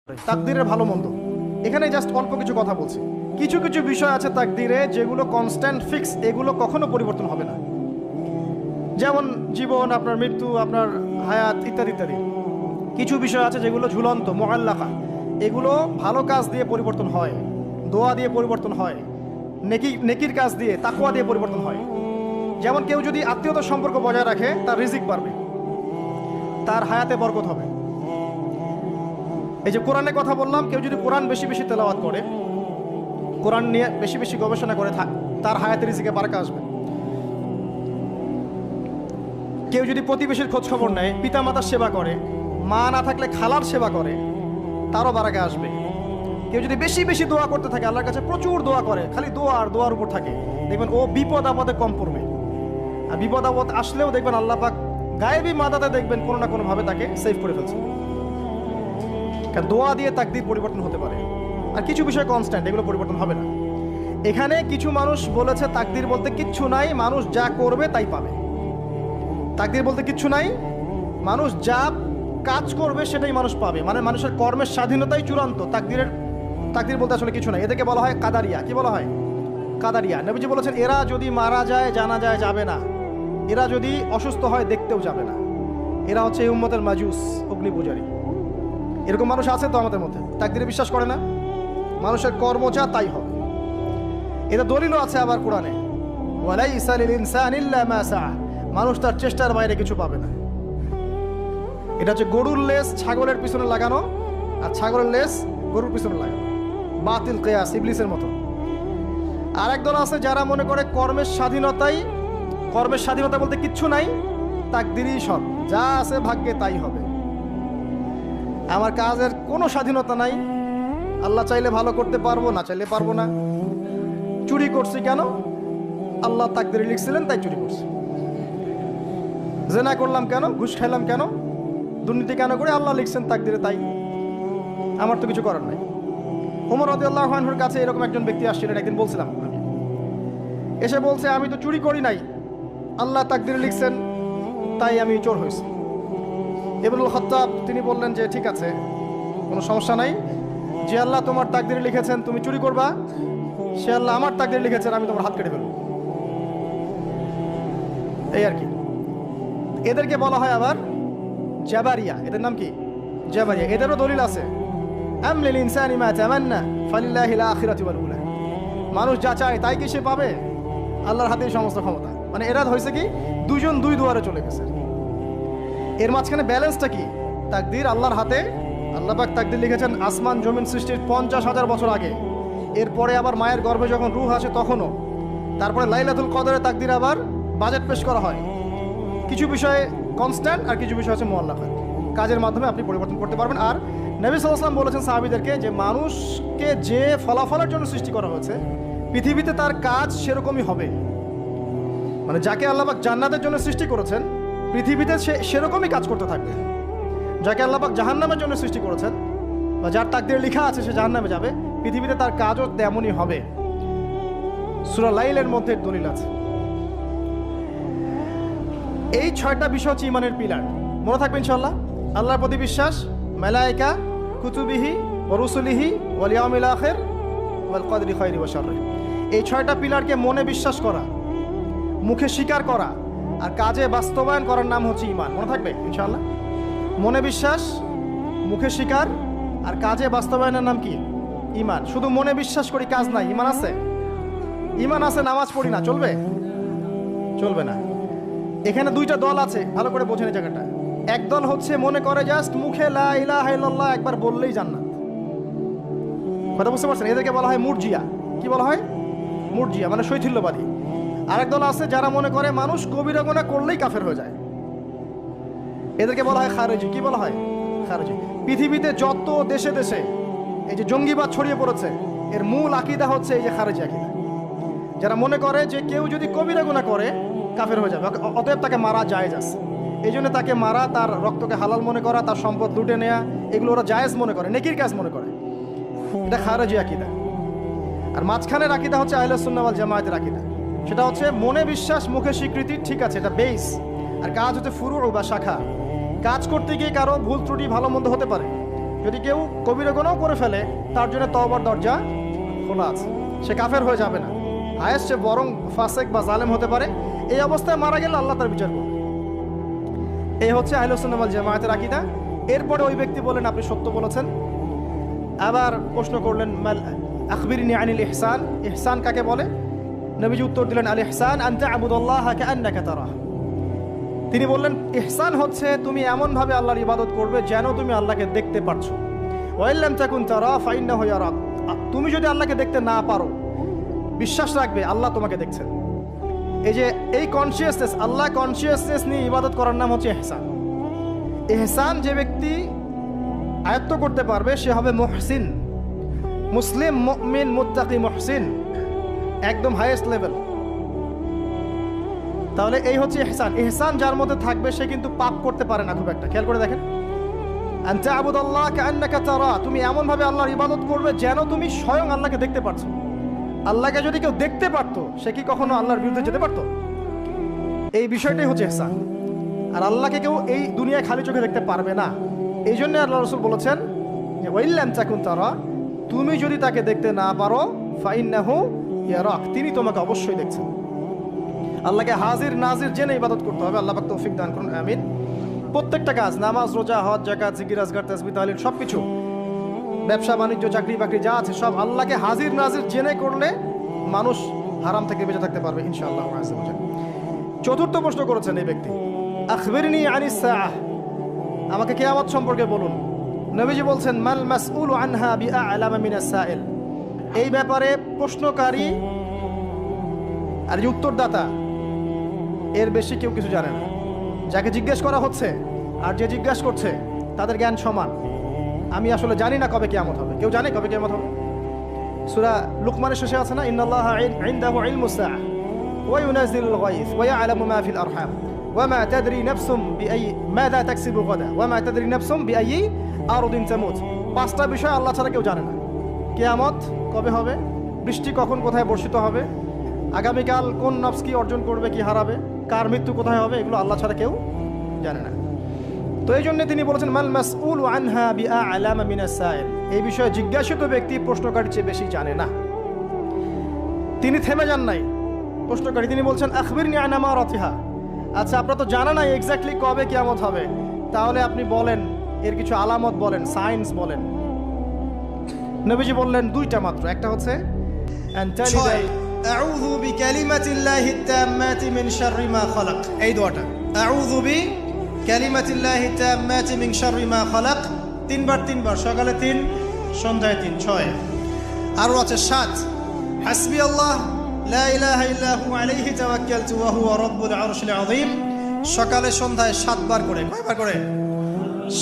তাকদিরের ভালো মন্দ এখানে জাস্ট অল্প কিছু কথা বলছি। কিছু কিছু বিষয় আছে তাকদিরে যেগুলো কনস্ট্যান্ট ফিক্স, এগুলো কখনো পরিবর্তন হবে না। যেমন জীবন, আপনার মৃত্যু, আপনার হায়াত ইত্যাদি ইত্যাদি। কিছু বিষয় আছে যেগুলো ঝুলন্ত, মুআল্লাকা, এগুলো ভালো কাজ দিয়ে পরিবর্তন হয়, দোয়া দিয়ে পরিবর্তন হয়, নেকির কাজ দিয়ে, তাকওয়া দিয়ে পরিবর্তন হয়। যেমন কেউ যদি আত্মীয়তার সম্পর্ক বজায় রাখে, তার রিজিক বাড়বে, তার হায়াতে বরকত হবে। এই যে কোরআনের কথা বললাম, কেউ যদি কোরআন বেশি বেশি তেলাওয়াত করে, কোরআন নিয়ে বেশি বেশি গবেষণা করে, তার হায়াতে রিজিকে বারাকা আসবে। কেউ যদি প্রতিবেশীর খোঁজ খবর নেয়, পিতা মাতার সেবা করে, মা না থাকলে খালার সেবা করে, তারও বারাকা আসবে। কেউ যদি বেশি বেশি দোয়া করতে থাকে, আল্লাহর কাছে প্রচুর দোয়া করে, খালি দোয়া আর দোয়ার উপর থাকে, দেখবেন ও বিপদ আপদে কম পড়বে। আর বিপদ আপদ আসলেও দেখবেন আল্লাহ পাক গায়েবী মাদাতে দেখবেন কোনো না কোনোভাবে তাকে সেভ করে ফেলছে। কারণ দোয়া দিয়ে তাকদীর পরিবর্তন হতে পারে। আর কিছু বিষয় কনস্ট্যান্ট, এগুলো পরিবর্তন হবে না। এখানে কিছু মানুষ বলেছে তাকদীর বলতে কিচ্ছু নাই, মানুষ যা করবে তাই পাবে। তাকদীর বলতে কিচ্ছু নাই, মানুষ যা কাজ করবে সেটাই মানুষ পাবে, মানে মানুষের কর্মের স্বাধীনতাই চূড়ান্ত। তাকদীর বলতে আসলে কিছু নাই। এদেরকে বলা হয় কাদারিয়া। কি বলা হয়? কাদারিয়া। নবীজি বলেছেন, এরা যদি মারা যায় জানা যায় যাবে না, এরা যদি অসুস্থ হয় দেখতেও যাবে না, এরা হচ্ছে এই উম্মতের মাজুস, অগ্নি পূজারী। এরকম মানুষ আছে তো আমাদের মধ্যে, তাকদীরে বিশ্বাস করে না। মানুষের কর্ম যা তাই হবে। এটা দলিলও আছে আবার কোরআনে, ওয়ালাইসা লিল ইনসানি ইল্লা মা সাআ, মানুষ তার চেষ্টার বাইরে কিছু পাবে না। এটা হচ্ছে গরুর লেজ ছাগলের পিছনে লাগানো, আর ছাগলের লেজ গরুর পিছনে লাগানো, বাতিল কিয়াস, ইবলিসের মতো। আর একদল আছে যারা মনে করে কর্মের স্বাধীনতা বলতে কিচ্ছু নাই, তাকদীরই সব, যা আছে ভাগ্যে তাই হবে। আমার কাজের কোনো স্বাধীনতা নাই, আল্লাহ চাইলে ভালো করতে পারবো, না চাইলে পারবো না। চুরি করছি কেন? আল্লাহ তাকদীরে লিখছিলেন তাই চুরি করছি। জেনা করলাম কেন? ঘুষ খাইলাম কেন? দুর্নীতি কেন করে? আল্লাহ লিখছেন তাকদীরে তাই, আমার তো কিছু করার নাই। ওমর রাদিয়াল্লাহু আনহুর কাছে এরকম একজন ব্যক্তি আসছিলেন, একদিন বলছিলাম আমি, এসে বলছে, আমি তো চুরি করি নাই, আল্লাহ তাকদীরে লিখছেন তাই আমি চোর হয়েছি। ইবনুল খাত্তাব তিনি বললেন যে ঠিক আছে, কোনো সমস্যা নাই, যে আল্লাহ তোমার তাকদীরে লিখেছেন তুমি চুরি করবা, সে আল্লাহ আমার তাকদীরে লিখেছেন আমি তোমার হাত কেটে ফেলবো। এই আর কি। এদেরকে বলা হয় আবার জাবারিয়া। এদের নাম কি? জাবারিয়া। এদেরও দলিল আছে, আম লিল ইনসানি মা তামান্না ফালিল্লাহিল আখিরাতু ওয়াল উলা, মানুষ যা চায় তাই কি সে পাবে? আল্লাহর হাতেই সমস্ত ক্ষমতা। মানে এরা হয়েছে কি, দুজন দুই দুয়ারে চলে গেছে। এর মাঝখানে ব্যালেন্সটা কি? তাকদীর আল্লাহর হাতে। আল্লাহ পাক তাকদীর লিখেছেন আসমান জমিন সৃষ্টির 50,000 বছর আগে, এরপরে আবার মায়ের গর্ভে যখন রূহ আসে তখনও, তারপরে লাইলাতুল কদরে তাকদীর আবার বাজেট পেশ করা হয়। কিছু বিষয়ে কনস্ট্যান্ট আর কিছু বিষয় হচ্ছে মুআল্লাকা, কাজের মাধ্যমে আপনি পরিবর্তন করতে পারবেন। আর নবী সাল্লাল্লাহু আলাইহি ওয়াসাল্লাম বলেছেন সাহাবীদেরকে যে মানুষকে যে ফলাফলের জন্য সৃষ্টি করা হয়েছে, পৃথিবীতে তার কাজ সেরকমই হবে। মানে যাকে আল্লাহ পাক জান্নাতের জন্য সৃষ্টি করেছেন, পৃথিবীতে সে সেরকমই কাজ করতে থাকবে। যাকে আল্লাহ পাক জাহান্নামের জন্য সৃষ্টি করেছেন, বা যার তাকদীরে লেখা আছে সে জাহান্নামে যাবে, পৃথিবীতে তার কাজও তেমনই হবে। সূরা লাইলের মধ্যে দলিল আছে। এই 6টা বিষয় হচ্ছে ইমানের পিলার। মনে থাকবে ইনশাআল্লাহ। আল্লাহর প্রতি বিশ্বাস, মালায়েকা, কুতুবিহি ওয়া রুসুলিহি ওয়াল ইয়াউমিল আখির ওয়াল কদরি খাইরি ওয়া শাররি। এই 6টা পিলারকে মনে বিশ্বাস করা, মুখে স্বীকার করা আর কাজে বাস্তবায়ন করার নাম হচ্ছে ঈমান। মনে থাকবে ইনশাআল্লাহ। মনে বিশ্বাস, মুখে স্বীকার আর কাজে বাস্তবায়নের নাম কি? ঈমান। শুধু মনে বিশ্বাস করি, কাজ নাই, ঈমান আছে? ঈমান আছে, নামাজ পড়ি না, চলবে? চলবে না। এখানে 2টা দল আছে, ভালো করে বোঝেন এই জায়গাটা। এক দল হচ্ছে মনে করে জাস্ট মুখে লা ইলাহা ইল্লাল্লাহ একবার বললেই জান্নাত। কথা বুঝতে পারছেন? এদেরকে বলা হয় মুরজিয়া। কি বলা হয়? মুরজিয়া, মানে শৈথিল্যবাদী। আরেক দল আছে যারা মনে করে মানুষ কবিরা গুনাহ করলেই কাফের হয়ে যায়, এদেরকে বলা হয় খারেজি। কি বলা হয়? খারেজি। পৃথিবীতে যত দেশে দেশে এই যে জঙ্গিবাদ ছড়িয়ে পড়েছে, এর মূল আকীদা হচ্ছে এই যে খারেজি আকীদা, যারা মনে করে যে কেউ যদি কবিরা গুনাহ করে কাফের হয়ে যাবে, অতএব তাকে মারা জায়েজ আছে। এই জন্য তাকে মারা, তার রক্তকে হালাল মনে করা, তার সম্পদ লুটে নেওয়া, এগুলো ওরা জায়েজ মনে করে, নেকির কাজ মনে করে। এটা খারেজি আকীদা। আর মাঝখানের আকীদা হচ্ছে আহলে সুন্নাহ ওয়াল জামায়াতের আকীদা। সেটা হচ্ছে মনে বিশ্বাস, মুখে স্বীকৃতি, ঠিক আছে, এটা বেস। আর কাজ হচ্ছে ফুরু বা শাখা। কাজ করতে গিয়ে কারো ভুল ত্রুটি ভালো মন্দ হতে পারে, যদি কেউ কবিরা গুনাহ করে ফেলে তার জন্য তওবার দরজা খোলা আছে, সে কাফের হয়ে যাবে না, হায়েস্ট সে বরং ফাসেক বা জালেম হতে পারে। এই অবস্থায় মারা গেলে আল্লাহ তার বিচার করবে। এই হচ্ছে আহলুস সুন্নাহ ওয়াল জামায়াতের আকীদা। এরপরে ওই ব্যক্তি বলেন আপনি সত্য বলেছেন। আবার প্রশ্ন করলেন আখবিরনি আনিল ইহসান, ইহসান কাকে বলে? নবীজি উত্তর দিলেন আল ইহসান আন তা'বুদাল্লাহা কাআন্নাকা তারাহু। তিনি বললেন ইহসান হচ্ছে তুমি এমনভাবে আল্লাহর ইবাদত করবে যেন তুমি আল্লাহকে দেখতে পারছো। ওয়া ইল্লাম তাকুন তারা ফাইন্নাহু ইয়ারাক। তুমি যদি আল্লাহকে দেখতে না পারো, বিশ্বাস রাখবে আল্লাহ তোমাকে দেখছেন। এই যে এই কনসিয়াসনেস, আল্লাহ কনসিয়াসনেস নিয়ে ইবাদত করার নাম হচ্ছে ইহসান। ইহসান যে ব্যক্তি আয়ত্ত করতে পারবে সে হবে মুহসিন, মুসলিম, মুমিন, মুত্তাকি, মুহসিন, একদম হাইয়েস্ট লেভেল। তাহলে এই হচ্ছে ইহসান। ইহসান যার মধ্যে থাকবে সে কিন্তু পাপ করতে পারে না খুব একটা। খেয়াল করে দেখেন, আন তা'বুদাল্লাহা কাআন্নাকা তারা, তুমি এমন ভাবে আল্লাহর ইবাদত করবে যেন তুমি স্বয়ং আল্লাহকে দেখতে পারছো। আল্লাহকে যদি কেউ দেখতে পারতো সে কি কখনো আল্লাহর বিরুদ্ধে যেতে পারতো? এই বিষয়টাই হচ্ছে ইহসান। আর আল্লাহকে কেউ এই দুনিয়ায় খালি চোখে দেখতে পারবে না। এই জন্য আল্লাহ রাসূল বলেছেন যে ওয়া ইল্লাম তাকুন তারা, তুমি যদি তাকে দেখতে না পারো ফাইন্নাহু ইয়ারাক, তিনি তোমাকে অবশ্যই দেখছেন। আল্লাহকে হাজির নাজির জেনে ইবাদত করতে হবে। আল্লাহ পাক তৌফিক দান করুন, আমিন। প্রত্যেকটা কাজ, নামাজ, রোজা, হজ, যাকাত, জিকির, আজকার, তাসবিহ, তাহলিল, সবকিছু, ব্যবসা বাণিজ্য, চাকরি বাকরি যা আছে সব আল্লাহকে হাজির নাজির জেনে করলে মানুষ হারাম থেকে বেঁচে থাকতে পারবে ইনশাআল্লাহ। চতুর্থ প্রশ্ন করেছেন এই ব্যক্তি, আখবিরনি আনিস সাআহ, আমাকে কিয়ামত সম্পর্কে বলুন। নবীজি বলছেন মাল মাসউলু আনহা বিআ'লামা মিনাস সাইল, এই ব্যাপারে প্রশ্নকারী আর যে উত্তরদাতা এর বেশি কেউ কিছু জানে না। যাকে জিজ্ঞেস করা হচ্ছে আর যে জিজ্ঞাসা করছে তাদের জ্ঞান সমান। আমি আসলে জানি না কবে কিয়ামত হবে। কেউ জানে কবে কিয়ামত হবে? সূরা লুকমানের শেষে আছে না, ইন্নাল্লাহা ইনদাহু ইলমুস সাআহ ওয়া ইউনাজ্জিলুল গায়থ ওয়া ইয়া'লামু মা ফিল আরহাম ওয়া মা তাদরি নাফসুম বিআই মাযা তাকসিবু গাদা ওয়া মা তাদরি নাফসুম বিআই আরদিন তামুত। পাঁচটা বিষয় আল্লাহ ছাড়া কেউ জানে না। কিয়ামত কবে হবে, বৃষ্টি কখন কোথায় বর্ষিত হবে, আগামীকাল কোন নফস কি অর্জন করবে কি হারাবে, কার মৃত্যু কোথায় হবে, এগুলো আল্লাহ ছাড়া কেউ জানে না। তো এই জন্য তিনি বলেছেন মাল মাসউলু আনহা বিআ'লামা মিনাস সাইল, এই বিষয়ে জিজ্ঞাসিত ব্যক্তি প্রশ্নকারীর চেয়ে বেশি জানে না। তিনি থেমে যান নাই প্রশ্নকারী, তিনি বলছেন আখবিরনি আন আমারাতিহা, আচ্ছা আপনার তো জানা নাই এক্স্যাক্টলি কবে কিয়ামত হবে, তাহলে আপনি বলেন এর কিছু আলামত বলেন, সাইন্স বলেন। নবীজি বললেন দুইটা মাত্র, একটা হচ্ছে আউযু বিকালিমাতিল্লাহি তাম্মাতি মিন শাররি মা খালাক, এই দোয়াটা আউযু বিকালিমাতিল্লাহি তাম্মাতি মিন শাররি মা খালাক, তিনবার, সকালে 3, সন্ধ্যায় 3, 6। আরও আছে 7, হাসবি আল্লাহ লা ইলাহা ইল্লা হু আলাইহি তাওয়াক্কালতু ওয়া হুয়া রাব্বুল আরশিল আযীম, সকালে সন্ধ্যায় 7 বার করে। কয়বার করে?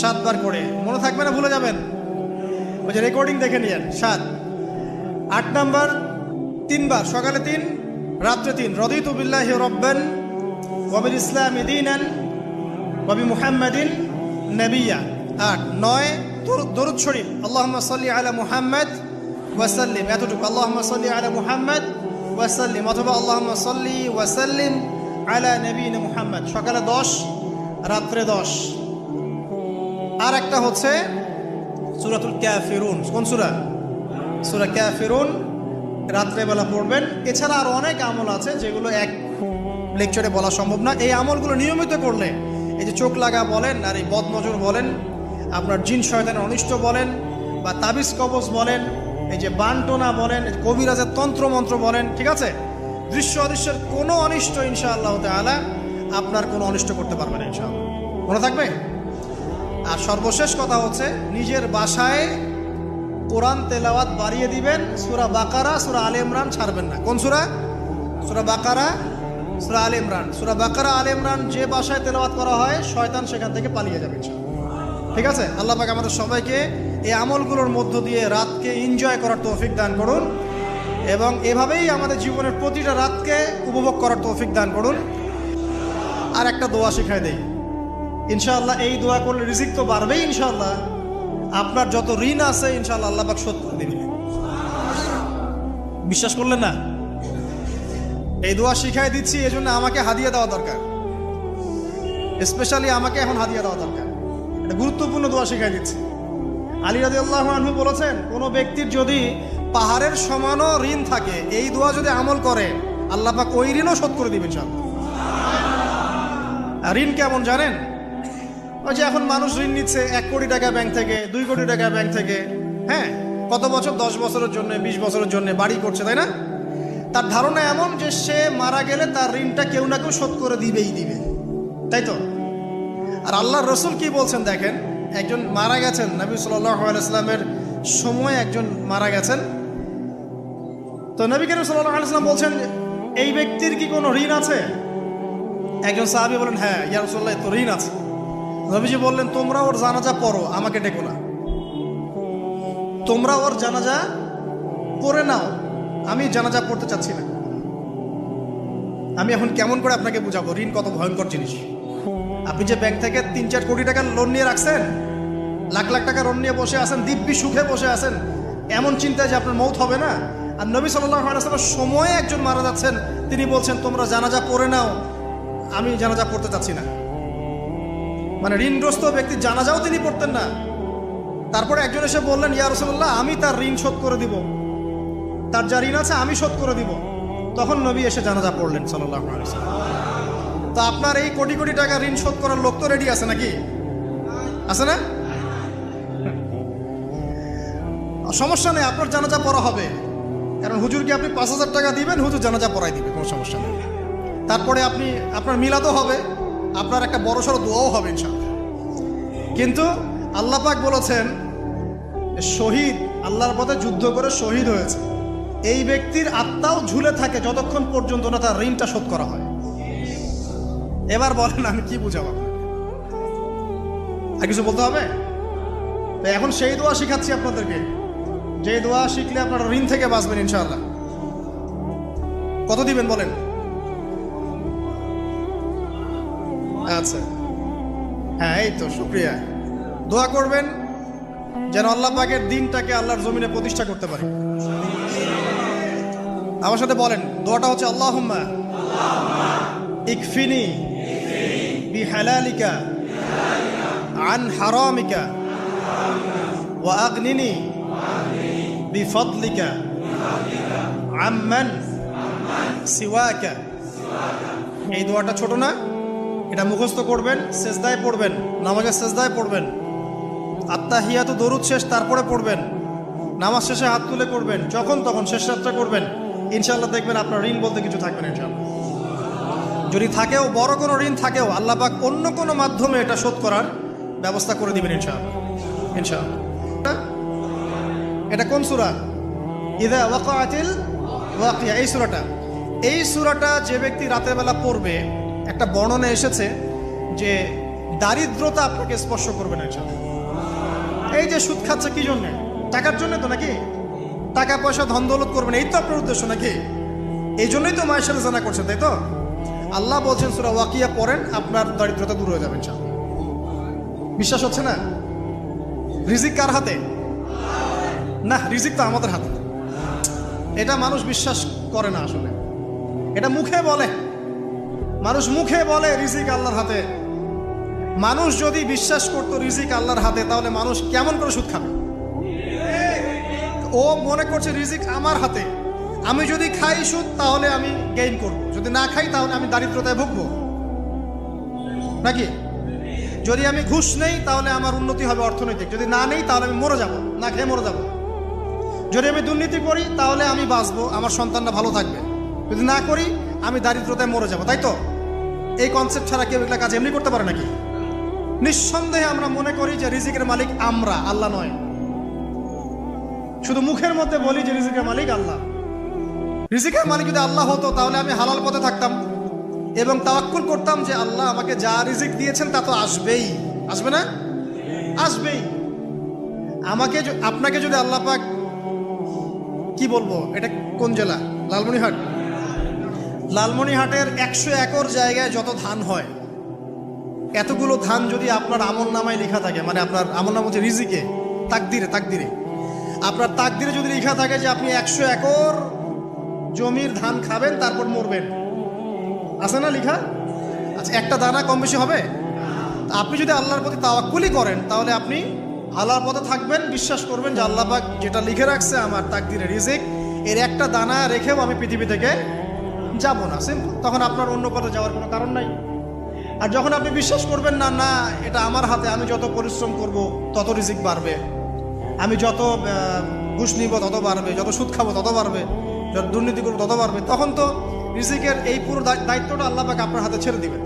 7 বার করে। মনে থাকবে না, ভুলে যাবেন, ওই যে রেকর্ডিং দেখে নিয়েন। 7। 8 নাম্বার 3 বার, সকালে 3, রাত্রে 3, রাদিতু বিল্লাহি রাব্বান ওয়া বিল ইসলামি দীনান ওয়া বি মুহাম্মাদিন নাবিয়্যা। 8। 9 দরুদ শরীফ, আল্লাহুম্মা সাল্লি আলা মুহাম্মাদ ওয়া সাল্লিম, এতটুকু, আল্লাহুম্মা সাল্লি আলা মুহাম্মাদ ওয়া সাল্লিম, অথবা আল্লাহুম্মা সাল্লি ওয়া সাল্লিম আলা নবিয়িনা মুহাম্মাদ, সকালে 10, রাত্রে 10। আর একটা হচ্ছে সূরাতুল কাফিরুন। কোন সূরা? সূরা কাফিরুন, রাত্রেবেলা পড়বেন। এছাড়া আরো অনেক আমল আছে যেগুলো এক লেকচারে বলা সম্ভব না। এই আমলগুলো নিয়মিত করলে, এই যে চোখ লাগা বলেন, আর এই বদনজর বলেন, আপনার জিন শয়তানের অনিষ্ট বলেন, বা তাবিজ কবজ বলেন, এই যে বানটোনা বলেন, কবিরাজের তন্ত্র মন্ত্র বলেন, ঠিক আছে, দৃশ্য অদৃশ্যের কোনো অনিষ্ট ইনশাআল্লাহ তাআলা আপনার কোনো অনিষ্ট করতে পারবে না ইনশাআল্লাহ। মনে থাকবে। আর সর্বশেষ কথা হচ্ছে নিজের বাসায় কোরআন তেলাওয়াত বাড়িয়ে দিবেন। সূরা বাকারা, সূরা আলে ইমরান ছাড়বেন না। কোন সূরা? সূরা বাকারা, সূরা আলে ইমরান। সূরা বাকারা, আলে ইমরান যে বাসায় তেলাওয়াত করা হয় শয়তান সেখান থেকে পালিয়ে যাবে ইনশাআল্লাহ। ঠিক আছে? আল্লাহ পাক আমাদের সবাইকে এই আমলগুলোর মধ্য দিয়ে রাতকে এনজয় করার তৌফিক দান করুন, এবং এভাবেই আমাদের জীবনের প্রতিটা রাতকে উপভোগ করার তৌফিক দান করুন। আর একটা দোয়া শিখাই দেই ইনশাআল্লাহ, এই দোয়া করলে রিজিক তো বাড়বেই ইনশাআল্লাহ। আপনার যত ঋণ আছে ইনশাআল্লাহ আল্লাহ পাক শোধ করে দিবেন। বিশ্বাস করলেন না? এই দোয়া শিখাই দিচ্ছি, এজন্য আমাকে হাদিয়া দেওয়া দরকার, স্পেশালি আমাকে এখন হাদিয়া দেওয়া দরকার। এটা গুরুত্বপূর্ণ দোয়া শিখাই দিচ্ছি। আলী রাদিয়াল্লাহু আনহু বলেছেন, কোনো ব্যক্তির যদি পাহাড়ের সমানও ঋণ থাকে, এই দোয়া যদি আমল করে, আল্লাহ পাক ওই ঋণও শোধ করে দিবেন ইনশাআল্লাহ। আর ঋণ কেমন জানেন? ওই যে এখন মানুষ ঋণ নিচ্ছে 1 কোটি টাকা ব্যাংক থেকে, 2 কোটি টাকা ব্যাংক থেকে, হ্যাঁ, কত বছর, 10 বছরের জন্য, 20 বছরের জন্য বাড়ি করছে, তাই না? তার ধারণা এমন যে সে মারা গেলে তার ঋণটা কেউ না কেউ শোধ করে দিবেই দিবে, তাই তো? আর আল্লাহর রসুল কি বলছেন দেখেন, একজন মারা গেছেন, নবী সাল্লাল্লাহু আলাইহি ওয়াসাল্লামের সময় একজন মারা গেছেন। তো নবী করিম সাল্লাল্লাহু আলাইহি ওয়াসাল্লাম বলছেন, এই ব্যক্তির কি কোনো ঋণ আছে? একজন সাহাবী বলেন, হ্যাঁ ইয়া রাসূলুল্লাহ, তো ঋণ আছে। নবীজি বললেন, তোমরা ওর জানাজা পড়ো, আমাকে ডেকো না। তোমরা ওর জানাজা পড়ে নাও, আমি জানাজা পড়তে চাচ্ছি না। আমি এখন কেমন করে আপনাকে বুঝাবো ঋণ কত ভয়ঙ্কর জিনিস। আপনি যে ব্যাংক থেকে 3-4 কোটি টাকার লোন নিয়ে রাখছেন, লাখ লাখ টাকা লোন নিয়ে বসে আছেন, দিব্যি সুখে বসে আছেন, এমন চিন্তায় যে আপনার মৌত হবে না। আর নবী সাল্লাল্লাহু আলাইহি ওয়াসাল্লামের সময়ে একজন মারা যাচ্ছেন, তিনি বলছেন তোমরা জানাজা পড়ে নাও, আমি জানাজা পড়তে চাচ্ছি না। মানে ঋণগ্রস্ত ব্যক্তির জানাজাও তিনি পড়তেন না। তারপরে একজন এসে বললেন, ইয়া রাসূলুল্লাহ, আমি তার ঋণ শোধ করে দিব, তার যা ঋণ আছে আমি শোধ করে দিব। তখন নবী এসে জানাজা পড়লেন সাল্লাল্লাহু আলাইহি ওয়াসাল্লাম। তো আপনার এই কোটি কোটি টাকা ঋণ শোধ করার লোক তো রেডি আছে নাকি? আছে না? সমস্যা নেই, আপনার জানাজা পড়া হবে। কারণ হুজুরকে আপনি 5,000 টাকা দিবেন, হুজুর জানাজা পড়াই দিবে, কোনো সমস্যা নেই। তারপরে আপনার মিলাদও হবে, আপনার একটা বড়সড় দোয়াও হবে ইনশাআল্লাহ। কিন্তু আল্লাহ পাক বলেছেন, শহীদ, আল্লাহর পথে যুদ্ধ করে শহীদ হয়েছে, এই ব্যক্তির আত্মাও ঝুলে থাকে যতক্ষণ পর্যন্ত না তার ঋণটা শোধ করা হয়। এবার বলেন আমি কি বুঝাবো? আর কিছু বলতে হবে? তো এখন সেই দোয়া শিখাচ্ছি আপনাদেরকে, যে দোয়া শিখলে আপনারা ঋণ থেকে বাঁচবেন ইনশাআল্লাহ। কত দিবেন বলেন? আচ্ছা, হ্যাঁ, এই তো, শুকরিয়া। দোয়া করবেন যেন আল্লাহ পাকের দিনটাকে আল্লাহর জমিনে প্রতিষ্ঠা করতে পারি। আমার সাথে বলেন, দোয়াটা হচ্ছে, আল্লাহুম্মা ইকফিনি বিহালালিকা আন হারামিকা ওয়া আগনিনি বিফদলিকা আম্মান সিওয়াকা। এই দোয়াটা ছোট না, এটা মুখস্থ করবেন, সেজদায় পড়বেন, নামাজের সেজদায় পড়বেন, আত্তাহিয়াতু দরুদ শেষ তারপরে পড়বেন, নামাজ শেষে হাত তুলে করবেন, যখন তখন শেষ রাতটা করবেন। ইনশাআল্লাহ দেখবেন আপনার ঋণ বলতে কিছু থাকবে না ইনশাআল্লাহ। যদি থাকেও, বড় কোনো ঋণ থাকেও, আল্লাহ পাক অন্য কোনো মাধ্যমে এটা শোধ করার ব্যবস্থা করে দিবেন ইনশাআল্লাহ। ইনশাআল্লাহ। এটা কোন সূরা? ইযা ওয়াকাআতিল ওয়াকিয়া, এই সূরাটা যে ব্যক্তি রাতের বেলা পড়বে, একটা বর্ণনা এসেছে যে দারিদ্রতা আপনাকে স্পর্শ করবে না ইনশাআল্লাহ। এই যে সুদ খাচ্ছে কি জন্য? টাকার জন্য তো নাকি? টাকা পয়সা ধন দৌলত করবেন, এই তো আপনার উদ্দেশ্য নাকি? এই জন্যই তো মায়ের সাথে জানা করছেন, তাই তো? আল্লাহ বলছেন সূরা ওয়াকিয়া পড়েন, আপনার দারিদ্রতা দূর হয়ে যাবে ইনশাআল্লাহ। বিশ্বাস হচ্ছে না? রিজিক কার হাতে? না, রিজিক তো আমাদের হাতে। এটা মানুষ বিশ্বাস করে না আসলে, এটা মুখে বলে, মানুষ মুখে বলে রিজিক আল্লাহর হাতে। মানুষ যদি বিশ্বাস করতো রিজিক আল্লাহর হাতে, তাহলে মানুষ কেমন করে সুদ খাবে? ও মনে করছে রিজিক আমার হাতে, আমি যদি খাই সুদ তাহলে আমি গেইন করব, যদি না খাই তাহলে আমি দারিদ্রতায় ভুগবো নাকি? যদি আমি ঘুষ নেই তাহলে আমার উন্নতি হবে অর্থনৈতিক, যদি না নেই তাহলে আমি মরে যাব, না খেয়ে মরে যাব। যদি আমি দুর্নীতি করি তাহলে আমি বাঁচবো, আমার সন্তানরা ভালো থাকবে, যদি না করি আমি দারিদ্রতায় মরে যাব, তাই তো? এই কনসেপ্ট ছাড়া কেউ এগুলা কাজ এমনি করতে পারে নাকি? নিঃসন্দেহে আমরা মনে করি যে রিজিকের মালিক আমরা, আল্লাহ নয়। শুধু মুখের মধ্যে বলি যে রিজিকের মালিক আল্লাহ। রিজিকের মালিক যদি আল্লাহ হতো তাহলে আমি হালাল পথে থাকতাম এবং তাওয়াক্কুল করতাম যে আল্লাহ আমাকে যা রিজিক দিয়েছেন তা তো আসবেই, আসবে না? আসবেই। আপনাকে যদি আল্লাহ পাক, কি বলবো, এটা কোন জেলা? লালমনিরহাট। লালমনিরহাটের 100 একর জায়গায় যত ধান হয়, এতগুলো ধান যদি আপনার আমলনামায় লেখা থাকে, মানে আপনার আমলনামা হচ্ছে রিজিকে, তাকদিরে আপনার তাকদিরে যদি লেখা থাকে যে আপনি 100 একর জমির ধান খাবেন তারপর মরবেন, আছে না লেখা? আচ্ছা, একটা দানা কম বেশি হবে? আপনি যদি আল্লাহর প্রতি তাওয়াক্কুলই করেন তাহলে আপনি আল্লাহর পথে থাকবেন, বিশ্বাস করবেন যে আল্লাহ পাক যেটা লিখে রাখছে আমার তাকদিরে রিজিক, এর একটা দানা রেখেও আমি পৃথিবী থেকে যাব না, সিম্পল। তখন আপনার অন্য পথে যাওয়ার কোনো কারণ নাই। আর যখন আপনি বিশ্বাস করবেন না, না এটা আমার হাতে, আমি যত পরিশ্রম করব তত রিজিক বাড়বে, আমি যত ঘুষ নিব তত বাড়বে, যত সুদ খাবো তত বাড়বে, যত দুর্নীতি করবো তত বাড়বে, তখন তো রিজিকের এই পুরো দায়িত্বটা আল্লাহ পাক আপনার হাতে ছেড়ে দিবেন।